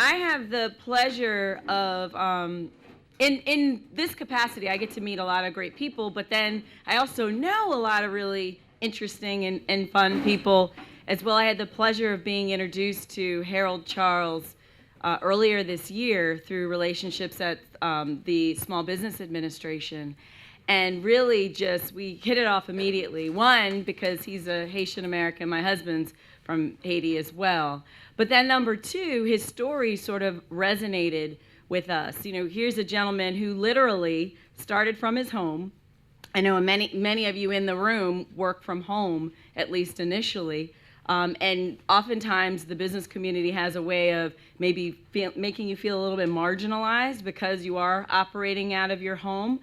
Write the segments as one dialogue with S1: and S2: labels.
S1: I have the pleasure of, in this capacity, I get to meet a lot of great people, but then I also know a lot of really interesting and fun people as well. I had the pleasure of being introduced to Harold Charles earlier this year through relationships at the Small Business Administration. And really just, we hit it off immediately. One, because he's a Haitian American, my husband's from Haiti as well. But then number two, his story sort of resonated with us. You know, here's a gentleman who literally started from his home. I know many of you in the room work from home, at least initially. And oftentimes the business community has a way of maybe making you feel a little bit marginalized because you are operating out of your home.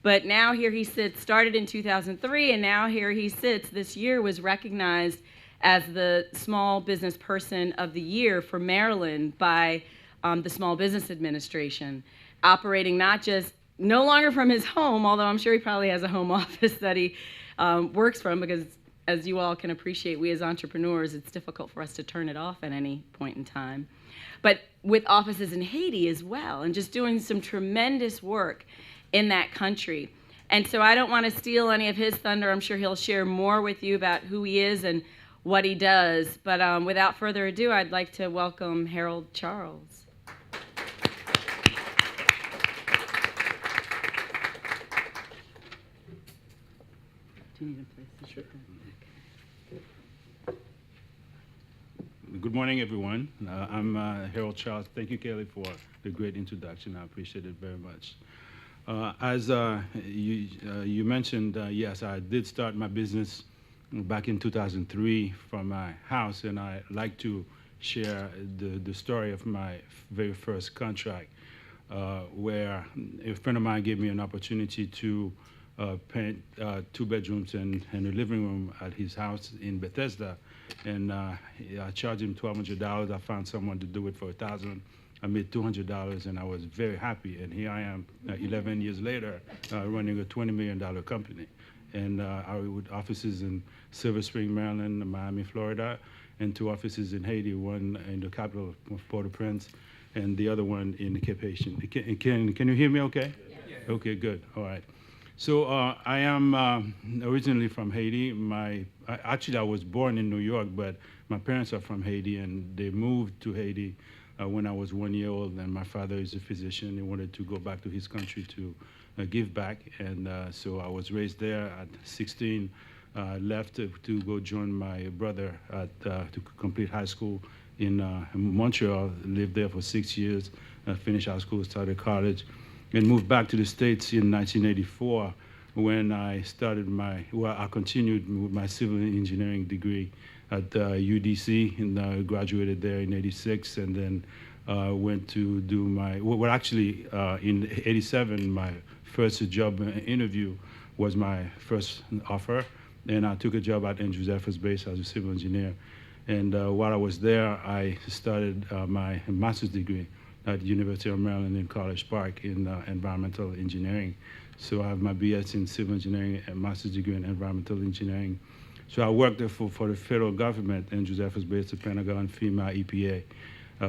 S1: But now here he sits, started in 2003, and now here he sits. This year was recognized as the Small Business Person of the Year for Maryland by the Small Business Administration, operating not just, no longer from his home, although I'm sure he probably has a home office that he works from, because as you all can appreciate, we as entrepreneurs, it's difficult for us to turn it off at any point in time. But with offices in Haiti as well, and just doing some tremendous work in that country. And so I don't want to steal any of his thunder. I'm sure he'll share more with you about who he is and what he does. But without further ado, I'd like to welcome Harold Charles. Do you need a place to sit down?
S2: Good morning, everyone. I'm Harold Charles. Thank you, Kelly, for the great introduction. I appreciate it very much. As you mentioned, yes, I did start my business back in 2003 from my house, and I like to share the story of my very first contract, where a friend of mine gave me an opportunity to paint 2 bedrooms and a living room at his house in Bethesda, and I charged him $1,200. I found someone to do it for $1,000. I made $200, and I was very happy. And here I am, 11 years later, running a $20 million company. And with offices in Silver Spring, Maryland, Miami, Florida, and 2 offices in Haiti, one in the capital of Port-au-Prince, and the other one in the Cape Haitian. Can you hear me okay? Yes. Okay, good. All right. So I am originally from Haiti. Actually, I was born in New York, but my parents are from Haiti, and they moved to Haiti when I was 1 year old, and my father is a physician. He wanted to go back to his country to give back, and so I was raised there. At 16, left to go join my brother to complete high school in Montreal. Lived there for 6 years, finished high school, started college, and moved back to the States in 1984 when I I continued with my civil engineering degree at UDC, and graduated there in 86, and then went to do in 87, my first job interview was my first offer, and I took a job at Andrews Air Force Base as a civil engineer. And while I was there, I started my master's degree at the University of Maryland in College Park in environmental engineering. So I have my BS in civil engineering and master's degree in environmental engineering. So I worked for the federal government, Andrews Air Force Base, the Pentagon, FEMA, EPA,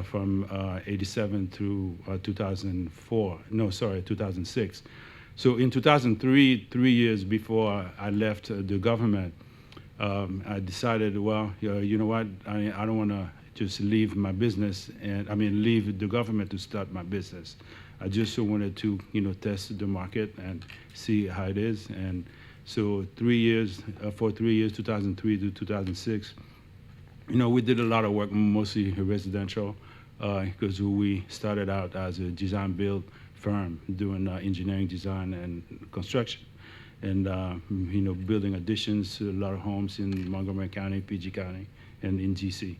S2: from 87 through 2006. So in 2003, 3 years before I left the government, I decided, well, you know what, I don't want to just leave my business, leave the government to start my business. I just wanted to, test the market and see how it is. And so 3 years, 2003 to 2006, we did a lot of work, mostly residential, because we started out as a design-build firm doing engineering, design, and construction, and building additions to a lot of homes in Montgomery County, PG County, and in DC.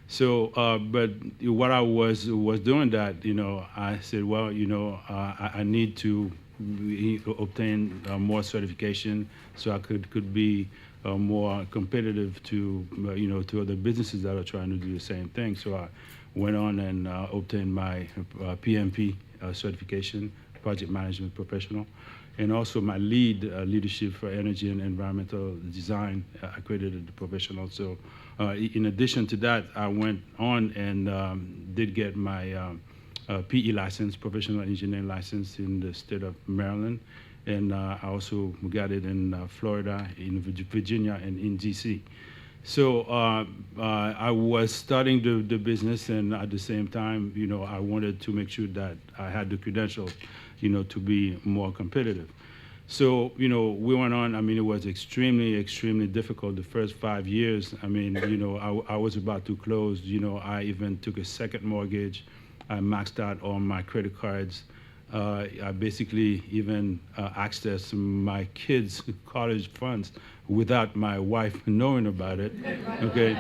S2: So, but what I was doing that, I said, well, I need to obtain more certification so I could be more competitive to to other businesses that are trying to do the same thing. So I went on and obtained my PMP certification, project management professional, and also my leadership for energy and environmental design, accredited professional. So in addition to that, I went on and did get my PE license, professional engineering license in the state of Maryland. And I also got it in Florida, in Virginia, and in DC. So I was starting the business, and at the same time, I wanted to make sure that I had the credentials, to be more competitive. So, we went on. I mean, it was extremely, extremely difficult the first 5 years. I mean, I was about to close. I even took a second mortgage. I maxed out all my credit cards. I basically even accessed my kids' college funds without my wife knowing about it. Okay,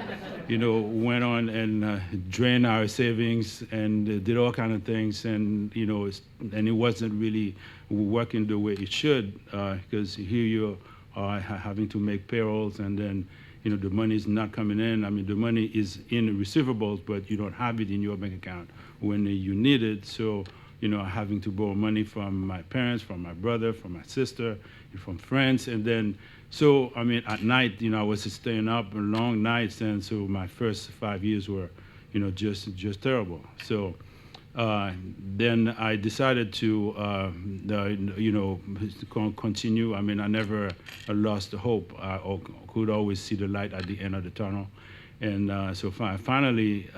S2: went on and drained our savings and did all kind of things, and and it wasn't really working the way it should, because here you are having to make payrolls, and then the money is not coming in. I mean, the money is in receivables, but you don't have it in your bank account when you need it. So having to borrow money from my parents, from my brother, from my sister, from friends. And then, so, I mean, at night, I was staying up long nights. And so my first 5 years were, just terrible. So then I decided to, continue. I mean, I never lost hope. I could always see the light at the end of the tunnel. And so finally,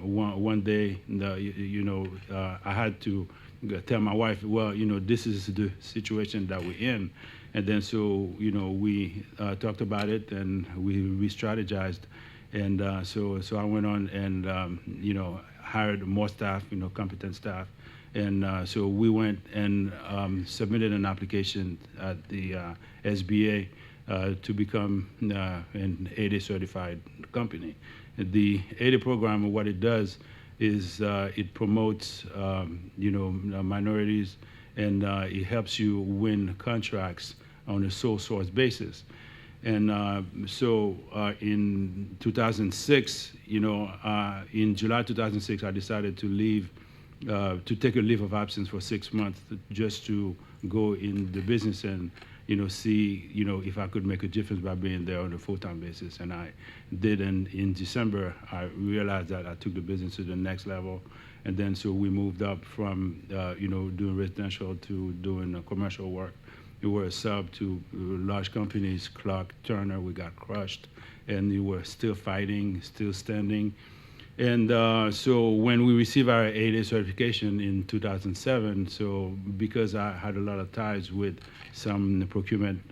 S2: one day, I had to tell my wife, well, this is the situation that we're in. And then so, we talked about it, and we re-strategized. And so I went on and, hired more staff, competent staff. And so we went and submitted an application at the SBA to become an ADA certified company. The ADA program, what it does is it promotes minorities, and it helps you win contracts on a sole source basis. And so in 2006, in July 2006, I decided to leave, to take a leave of absence for 6 months just to go in the business and see, if I could make a difference by being there on a full-time basis. And I did, and in December, I realized that I took the business to the next level. And then so we moved up from, doing residential to doing commercial work. We were a sub to large companies, Clark, Turner. We got crushed, and we were still fighting, still standing. And so when we received our ADA certification in 2007, so because I had a lot of ties with some procurement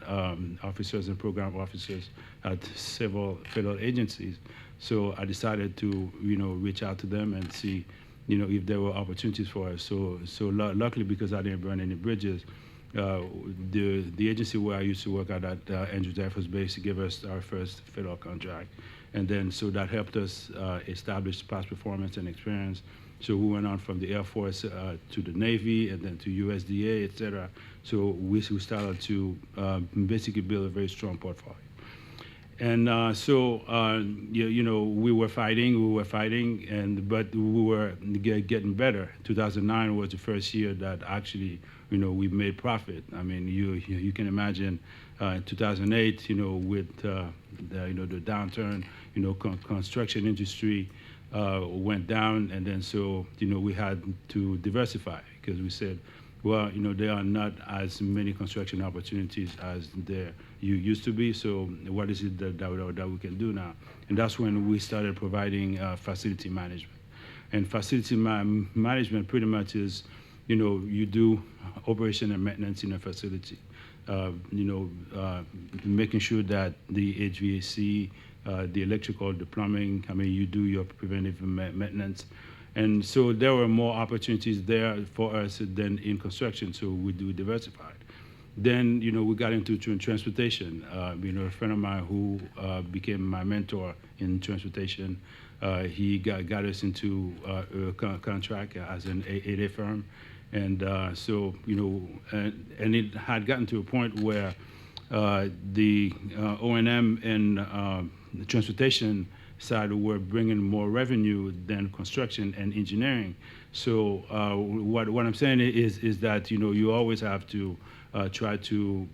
S2: officers and program officers at several federal agencies, so I decided to, reach out to them and see, if there were opportunities for us. So luckily, because I didn't burn any bridges, the agency where I used to work at Andrews Air Force Base gave us our first federal contract. And then, so that helped us establish past performance and experience. So we went on from the Air Force to the Navy, and then to USDA, et cetera. So we started to basically build a very strong portfolio. And we were fighting, but we were getting better. 2009 was the first year that actually, we made profit. I mean, you can imagine in 2008, with the downturn, construction industry went down, and then so, we had to diversify, because we said, well, there are not as many construction opportunities as there used to be, so what is it that we can do now? And that's when we started providing facility management. And facility management pretty much is, you do operation and maintenance in a facility. Making sure that the HVAC, the electrical, the plumbing, I mean, you do your preventive maintenance. And so there were more opportunities there for us than in construction, so we do diversified. Then, we got into transportation. A friend of mine who became my mentor in transportation, he got us into a contract as an ADA firm. And so, and it had gotten to a point where the O&M and the transportation side were bringing more revenue than construction and engineering. So what I'm saying is that, you always have to try to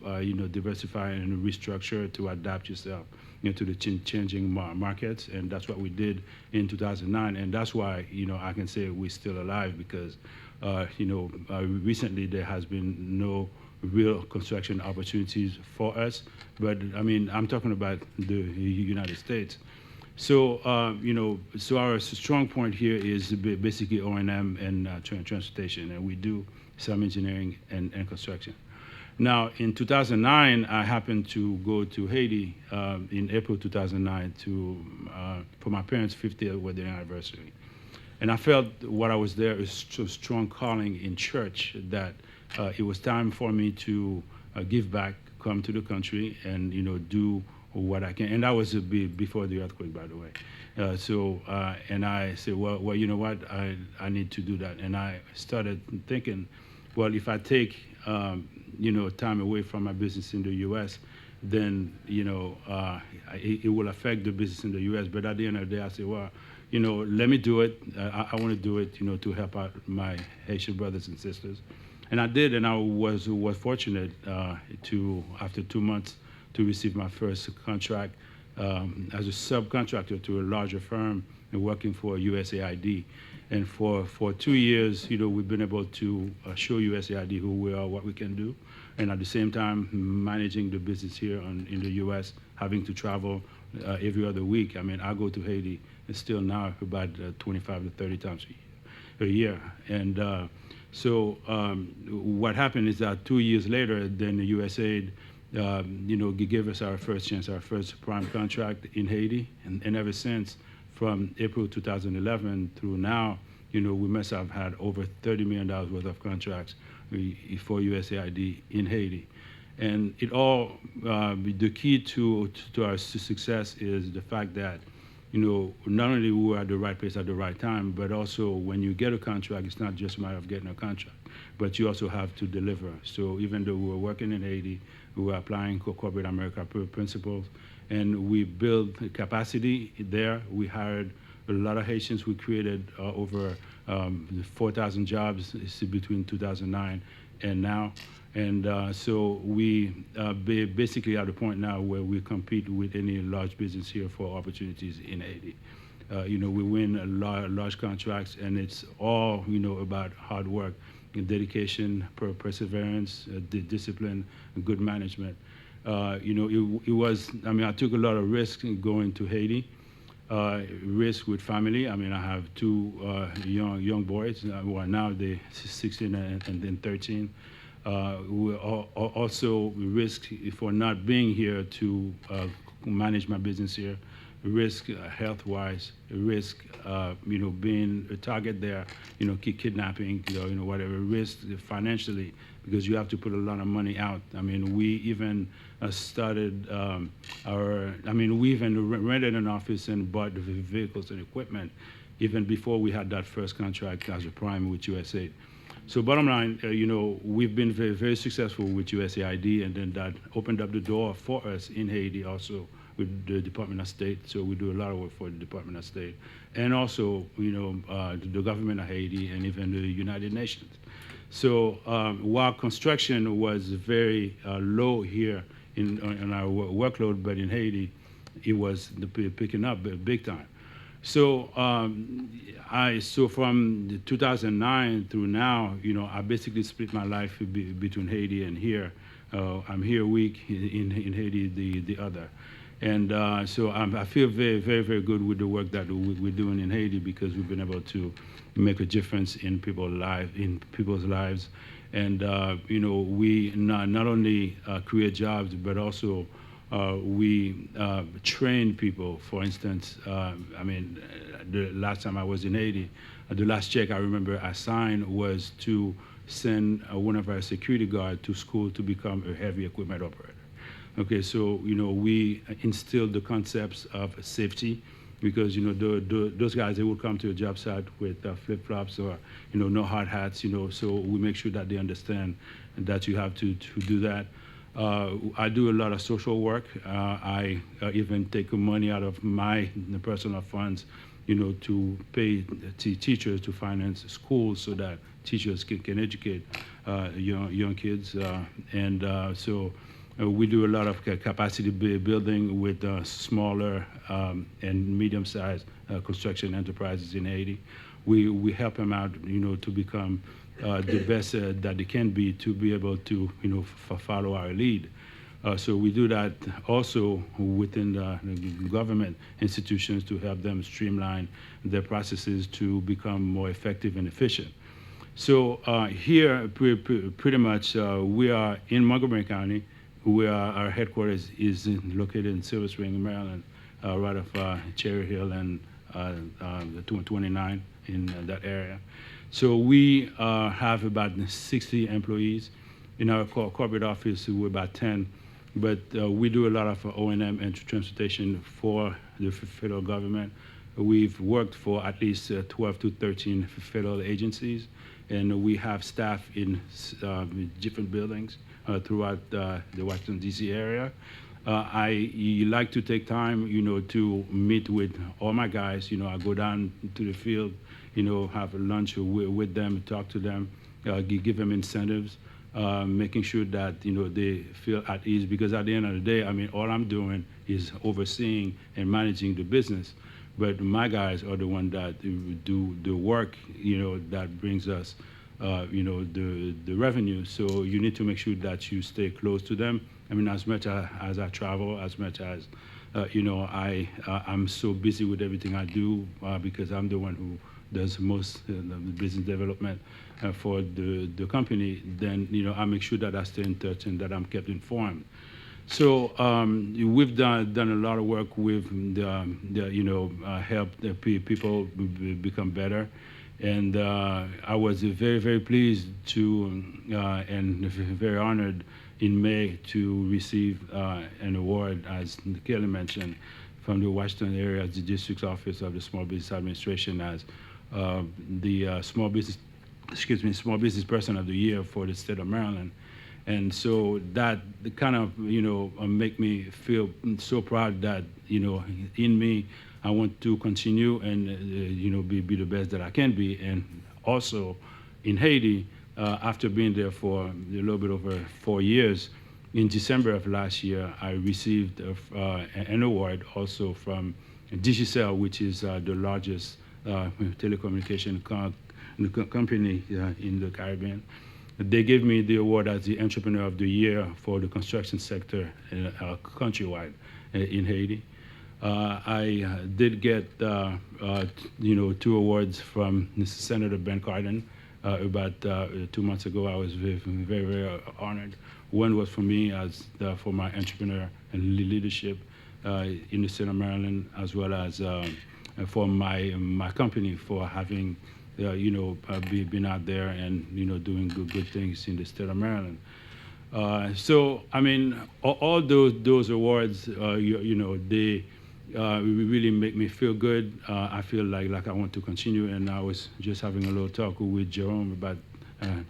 S2: diversify and restructure to adapt yourself to the changing markets, and that's what we did in 2009, and that's why I can say we're still alive because recently there has been no real construction opportunities for us, but I mean I'm talking about the United States. So so our strong point here is basically O&M and transportation, and we do some engineering and construction. Now, in 2009, I happened to go to Haiti in April 2009 for my parents' 50th wedding anniversary. And I felt while I was there a strong calling in church that it was time for me to give back, come to the country, and do what I can. And that was before the earthquake, by the way. And I said, well, you know what? I need to do that. And I started thinking, well, if I take time away from my business in the U.S., then it will affect the business in the U.S. But at the end of the day, I said, well, let me do it. I want to do it, to help out my Haitian brothers and sisters, and I did. And I was fortunate to, after 2 months, to receive my first contract as a subcontractor to a larger firm and working for USAID. And for 2 years, we've been able to show USAID who we are, what we can do, and at the same time managing the business here in the U.S., having to travel every other week. I mean, I go to Haiti and still now about 25 to 30 times a year. And so what happened is that 2 years later, then the USAID gave us our first chance, our first prime contract in Haiti, and ever since, from April 2011 through now, we must have had over $30 million worth of contracts for USAID in Haiti. And it all, the key to our success is the fact that, not only we were at the right place at the right time, but also when you get a contract, it's not just a matter of getting a contract, but you also have to deliver. So even though we were working in Haiti, we were applying corporate America principles, and we built capacity there. We hired a lot of Haitians. We created over 4,000 jobs between 2009 and now. And so we basically at the point now where we compete with any large business here for opportunities in Haiti. We win large contracts, and it's all about hard work, dedication, perseverance, discipline, good management. It was, I took a lot of risk in going to Haiti, risk with family. I mean, I have two young boys, who are now they're 16 and then 13. We also risk for not being here to manage my business here, risk health-wise, risk being a target there, kidnapping, whatever, risk financially, because you have to put a lot of money out. I mean, we even started we even rented an office and bought the vehicles and equipment even before we had that first contract as a prime with USAID. So bottom line, we've been very, very successful with USAID, and then that opened up the door for us in Haiti also with the Department of State. So we do a lot of work for the Department of State, and also, the government of Haiti and even the United Nations. So while construction was very low here in our workload, but in Haiti, it was picking up big time. So so from 2009 through now, I basically split my life between Haiti and here. I'm here a week, in Haiti the other. And so I feel very, very, very good with the work that we're doing in Haiti, because we've been able to make a difference in people's lives. And we not only create jobs, but also we train people. For instance, the last time I was in Haiti, the last check I remember I signed was to send one of our security guards to school to become a heavy equipment operator. Okay, so we instilled the concepts of safety, because those guys, they would come to a job site with flip-flops or no hard hats. So we make sure that they understand that you have to do that. I do a lot of social work. I even take money out of my personal funds, to pay teachers to finance schools so that teachers can educate young kids. So we do a lot of capacity building with smaller and medium-sized construction enterprises in Haiti. We help them out, to become the best that they can be, to be able to, follow our lead. So we do that also within the government institutions to help them streamline their processes to become more effective and efficient. So here, pretty much, we are in Montgomery County, where our headquarters is located in Silver Spring, Maryland, right off Cherry Hill and the 229 in that area. So we have about 60 employees. In our corporate office, we're about 10, but we do a lot of O&M and transportation for the federal government. We've worked for at least 12 to 13 federal agencies, and we have staff in different buildings throughout the Washington, D.C. area. I like to take time, to meet with all my guys. I go down to the field, have lunch with them, talk to them, give them incentives, making sure that, they feel at ease. Because at the end of the day, all I'm doing is overseeing and managing the business. But my guys are the ones that do the work, that brings us the revenue. So you need to make sure that you stay close to them. As much as I travel, as much as, I'm so busy with everything I do because I'm the one who does most the business development for the company, then, I make sure that I stay in touch and that I'm kept informed. So we've done a lot of work with help the people become better. And I was very, very pleased to and very honored in May to receive an award, as Kelly mentioned, from the Washington area the district's office of the Small Business Administration as the small business person of the year for the state of Maryland. And so that kind of make me feel so proud that in me I want to continue and be the best that I can be. And also in Haiti, after being there for a little bit over 4 years, in December of last year, I received an award also from Digicel, which is the largest telecommunication company in the Caribbean. They gave me the award as the Entrepreneur of the Year for the construction sector countrywide in Haiti. I did get 2 awards from Senator Ben Cardin about 2 months ago. I was very, very, very honored. One was for me as for my entrepreneur and leadership in the state of Maryland, as well as for my company for having been out there and doing good things in the state of Maryland. So all those awards, they really make me feel good. I feel like I want to continue, and I was just having a little talk with Jerome about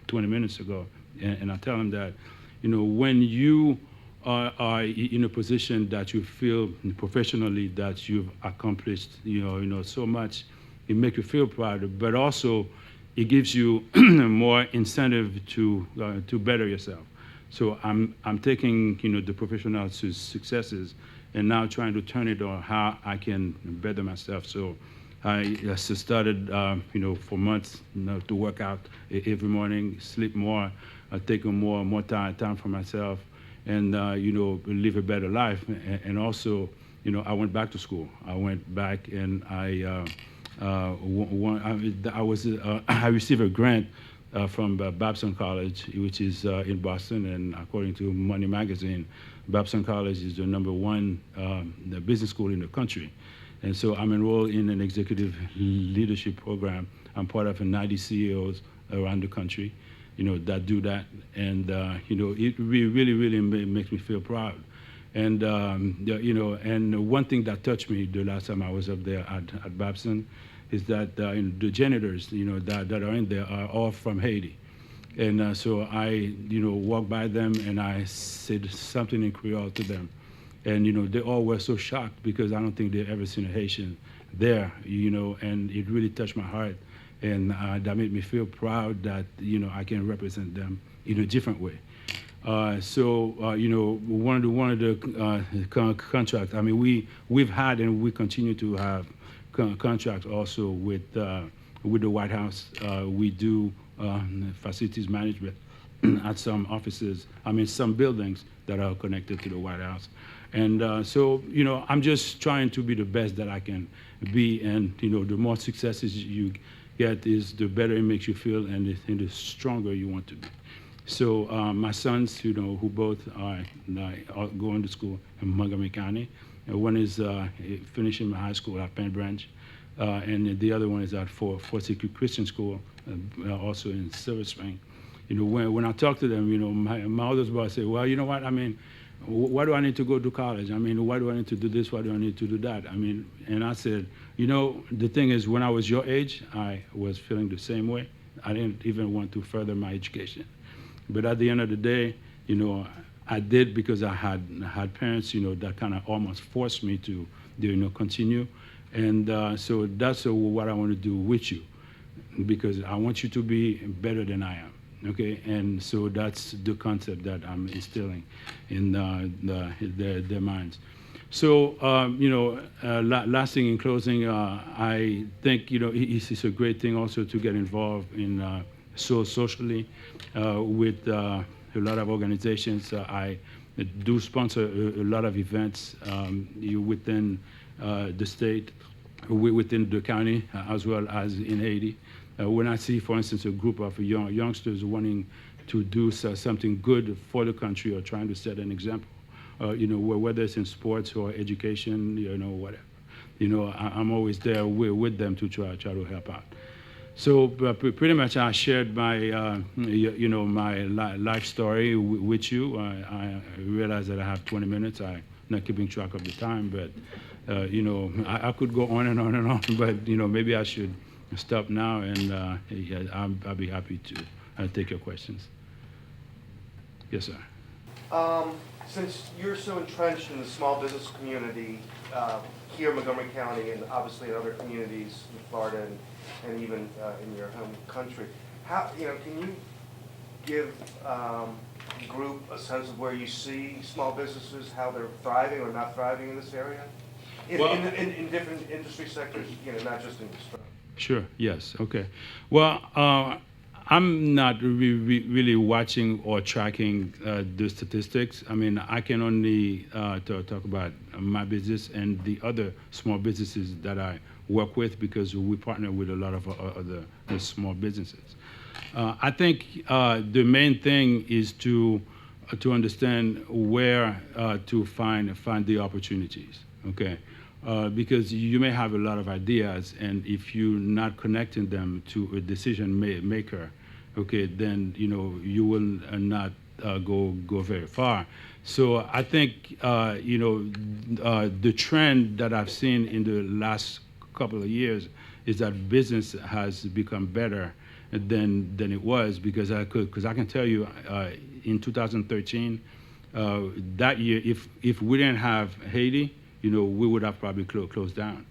S2: 20 minutes ago, and I tell him that, when you are in a position that you feel professionally that you've accomplished, so much, it makes you feel proud, but also it gives you more incentive to better yourself. So I'm taking the professional successes and now trying to turn it on how I can better myself. So I started for months to work out every morning, sleep more, take more time for myself, and live a better life. And also I went back to school. I went back and I received a grant from Babson College, which is in Boston, and according to Money Magazine, Babson College is the #1 business school in the country. And so I'm enrolled in an executive leadership program. I'm part of 90 CEOs around the country, that do that. And, it really makes me feel proud. And, and one thing that touched me the last time I was up there at Babson is that the janitors, that are in there are all from Haiti. And so I, walked by them and I said something in Creole to them. And, they all were so shocked because I don't think they've ever seen a Haitian there, and it really touched my heart. and that made me feel proud that I can represent them in a different way. One of the contracts. I mean, we've had and we continue to have contracts also with the White House. We do facilities management at some offices. I mean, some buildings that are connected to the White House. And I'm just trying to be the best that I can be. And the more successes you get, is the better it makes you feel, and the stronger you want to be. So my sons, who both are going to school in Montgomery County. One is finishing high school at Penn Branch, and the other one is at Fort Secure Christian School, also in Silver Spring. When I talk to them, my oldest boy say, well, you know what? I mean, why do I need to go to college? I mean, why do I need to do this? Why do I need to do that? I mean, and I said, the thing is, when I was your age, I was feeling the same way. I didn't even want to further my education. But at the end of the day, I did because I had parents, that kind of almost forced me to, continue. And so that's what I want to do with you, because I want you to be better than I am. Okay, and so that's the concept that I'm instilling in their minds. So, last thing in closing, I think, it's a great thing also to get involved in socially with a lot of organizations. I do sponsor a lot of events within the state, within the county, as well as in Haiti. When I see, for instance, a group of youngsters wanting to do something good for the country or trying to set an example, whether it's in sports or education, whatever, I'm always there with them to try to help out. So pretty much I shared my, my life story with you. I realize that I have 20 minutes. I'm not keeping track of the time, but, I could go on and on and on, but, maybe I should stop now, and I'll be happy to take your questions. Yes, sir.
S3: Since you're so entrenched in the small business community here in Montgomery County and obviously in other communities in Florida and even in your home country, can you give the group a sense of where you see small businesses, how they're thriving or not thriving in this area? In different industry sectors, not just in construction.
S2: Sure, yes, okay. Well, I'm not really watching or tracking the statistics. I mean, I can only talk about my business and the other small businesses that I work with, because we partner with a lot of other small businesses. I think the main thing is to understand where to find the opportunities, okay? Because you may have a lot of ideas, and if you're not connecting them to a decision maker, okay, then you will not go very far. So I think the trend that I've seen in the last couple of years is that business has become better than it was, because I can tell you in 2013, that year, if we didn't have Haiti, we would have probably closed down,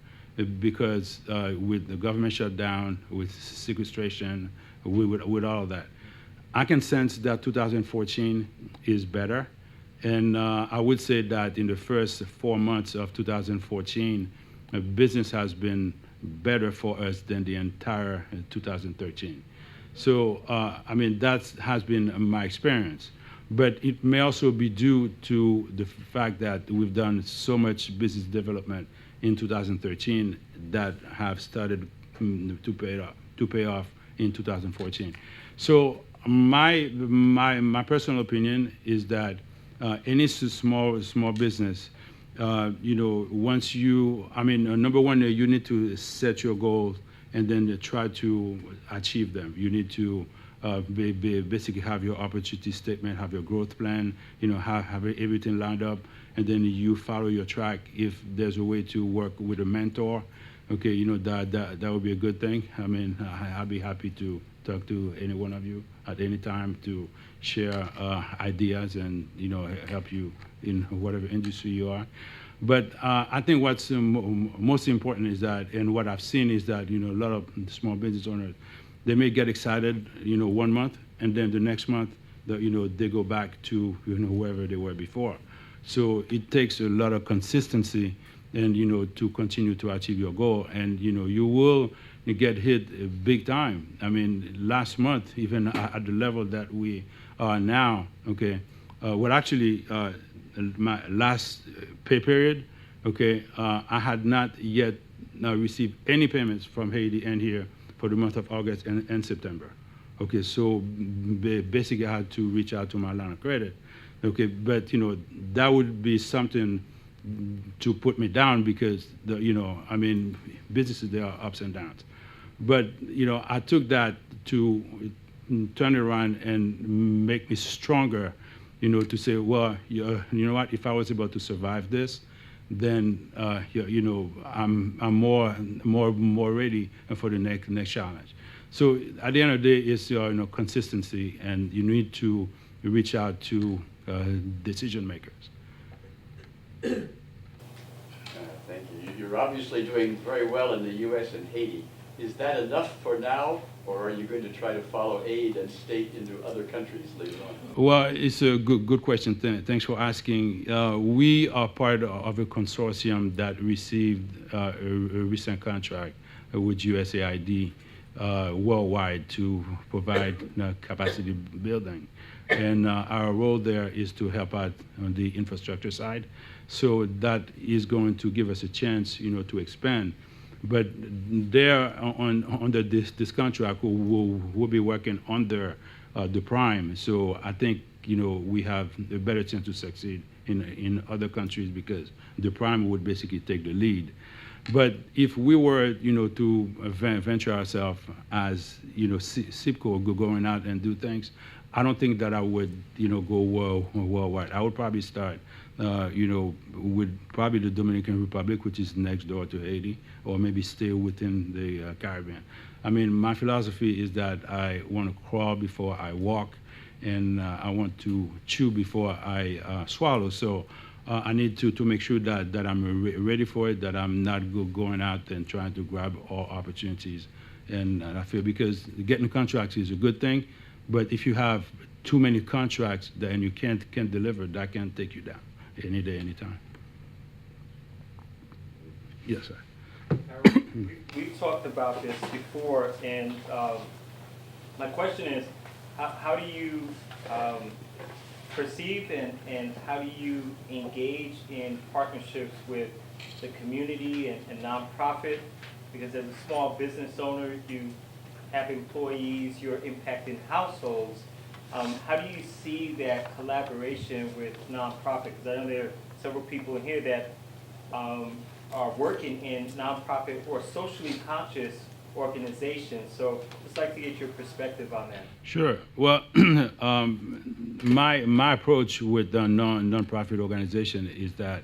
S2: because with the government shutdown, with sequestration, with all of that. I can sense that 2014 is better, and I would say that in the first 4 months of 2014, business has been better for us than the entire 2013. So, I mean, that has been my experience. But it may also be due to the fact that we've done so much business development in 2013 that have started to pay off in 2014. So my personal opinion is that any small business, once number one, you need to set your goals and then try to achieve them. You need to basically have your opportunity statement, have your growth plan, have everything lined up, and then you follow your track. If there's a way to work with a mentor, okay, that would be a good thing. I mean, I'll be happy to talk to any one of you at any time to share ideas and, help you in whatever industry you are. But I think what's most important is that, and what I've seen is that, a lot of small business owners, they may get excited, 1 month, and then the next month, they go back to, wherever they were before. So it takes a lot of consistency and, to continue to achieve your goal. And, you will get hit big time. I mean, last month, even at the level that we are now, okay, actually, my last pay period, okay, I had not yet received any payments from Haiti and here for the month of August and September. Okay, so basically I had to reach out to my line of credit. Okay, but that would be something to put me down because businesses, there are ups and downs. But I took that to turn it around and make me stronger. To say, well, you know what? If I was able to survive this, then I'm more ready for the next challenge. So at the end of the day, it's consistency, and you need to reach out to decision makers.
S4: Thank you. You're obviously doing very well in the U.S. and Haiti. Is that enough for now, or are you going to try to follow aid and state into other countries later on?
S2: Well, it's a good question. Thanks for asking. We are part of a consortium that received a recent contract with USAID worldwide to provide capacity building. And our role there is to help out on the infrastructure side. So that is going to give us a chance, to expand. But there, under this contract, we'll be working under the prime. So I think we have a better chance to succeed in other countries because the prime would basically take the lead. But if we were, to venture ourselves as, CEEPCO going out and do things, I don't think that I would, go worldwide. I would probably start, with probably the Dominican Republic, which is next door to Haiti, or maybe stay within the Caribbean. I mean, my philosophy is that I want to crawl before I walk, and I want to chew before I swallow. So I need to make sure that I'm ready for it, that I'm not going out and trying to grab all opportunities. And I feel because getting contracts is a good thing, but if you have too many contracts and you can't deliver, that can take you down any day, anytime. Yes, sir.
S5: We've talked about this before, and my question is, how do you perceive and how do you engage in partnerships with the community and nonprofit? Because as a small business owner, you have employees, you're impacting households. How do you see that collaboration with nonprofit? Because I know there are several people in here that are working in nonprofit or socially conscious organizations. So just like to get your perspective on that.
S2: Sure. Well, my approach with the nonprofit organization is that,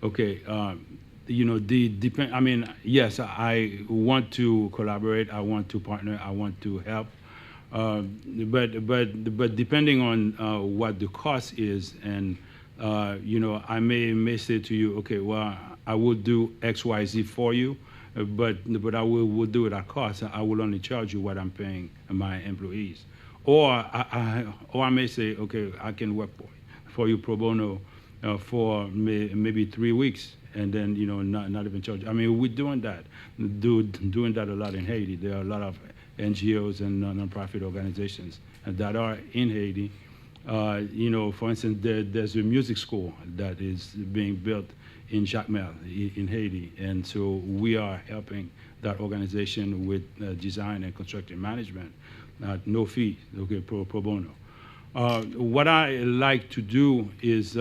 S2: okay, I mean, yes, I want to collaborate, I want to partner, I want to help, but depending on what the cost is, and I may say to you, okay, well, I will do X, Y, Z for you, but I will do it at cost. I will only charge you what I'm paying my employees, or I may say, okay, I can work for you pro bono for maybe 3 weeks. And then not even charge. I mean, we're doing that, doing that a lot in Haiti. There are a lot of NGOs and nonprofit organizations that are in Haiti. For instance, there's a music school that is being built in Jacmel in Haiti, and so we are helping that organization with design and construction management at no fee, okay, pro bono. What I like to do is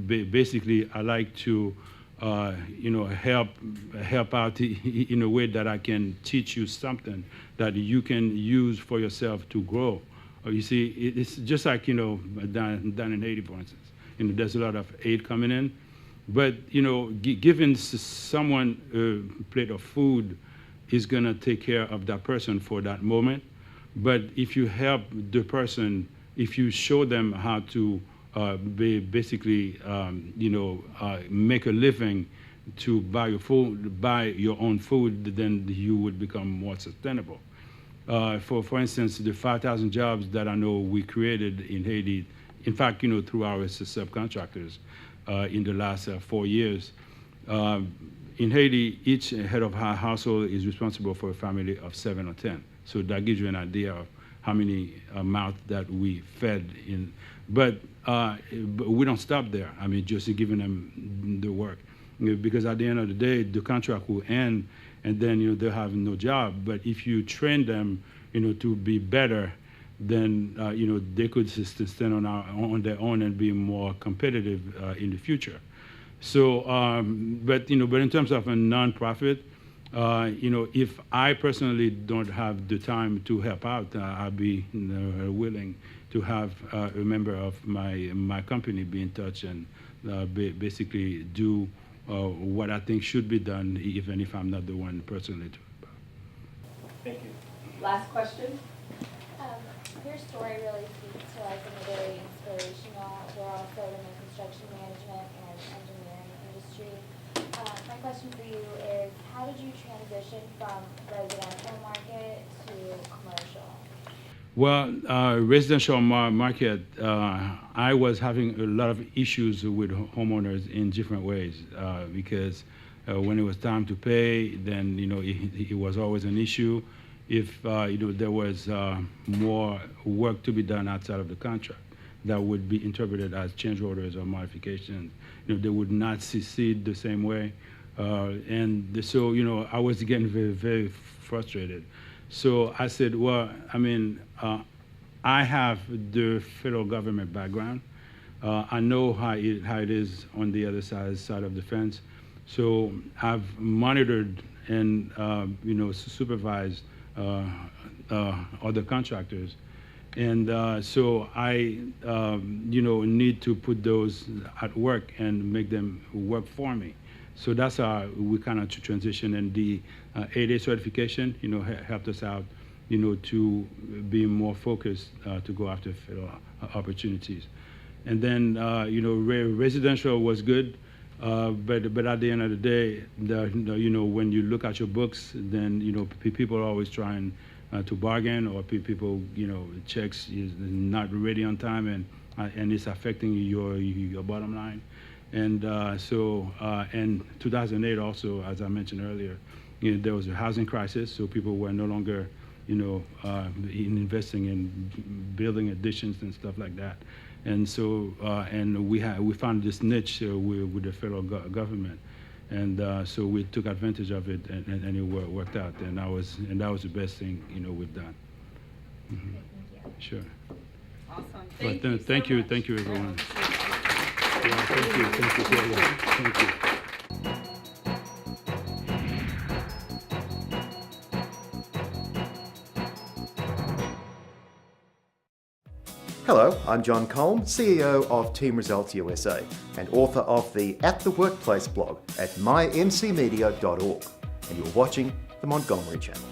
S2: basically I like to help out in a way that I can teach you something that you can use for yourself to grow. You see, it's just like, down in Haiti, for instance. There's a lot of aid coming in, But giving someone a plate of food is gonna take care of that person for that moment. But if you help the person, if you show them how to basically, make a living to buy your own food, then you would become more sustainable. For instance, the 5,000 jobs that I know we created in Haiti, in fact, through our subcontractors in the last 4 years. In Haiti, each head of household is responsible for a family of 7 or 10. So that gives you an idea of how many mouths that we fed in. But we don't stop there. I mean, just giving them the work. Because at the end of the day, the contract will end, and then they'll have no job. But if you train them, to be better, then they could stand on their own and be more competitive in the future. So, but in terms of a nonprofit, if I personally don't have the time to help out, I'll be willing to have a member of my company be in touch and basically do what I think should be done, even if I'm not the one personally to help out.
S5: Thank you.
S6: Last question?
S7: Your story really speaks to us and is very inspirational. We're also in the construction management and engineering industry. My question for you is, how did you transition from residential market to commercial?
S2: Well, residential market, I was having a lot of issues with homeowners in different ways because when it was time to pay, then it was always an issue. If there was more work to be done outside of the contract, that would be interpreted as change orders or modifications. They would not succeed the same way, and so I was getting very, very frustrated. So I said, well, I mean, I have the federal government background. I know how it is on the other side of the fence. So I've monitored and supervised other contractors, and so I need to put those at work and make them work for me. So that's how we kind of transition, and the 8A certification, helped us out, to be more focused to go after federal opportunities. And then, residential was good, but at the end of the day, when you look at your books, then people are always trying to bargain, or people, checks is not ready on time, and it's affecting your bottom line. And and 2008 also, as I mentioned earlier, there was a housing crisis, so people were no longer, investing in building additions and stuff like that. And so, and we found this niche with the federal government, and so we took advantage of it, and it worked out, and that was the best thing we've done. Mm-hmm. Sure.
S1: Awesome.
S2: But
S1: Thank you so much.
S2: thank you, everyone. Yeah, thank you, Kelly. Thank you.
S8: Hello, I'm John Colm, CEO of Team Results USA and author of the At the Workplace blog at mymcmedia.org, and you're watching the Montgomery Channel.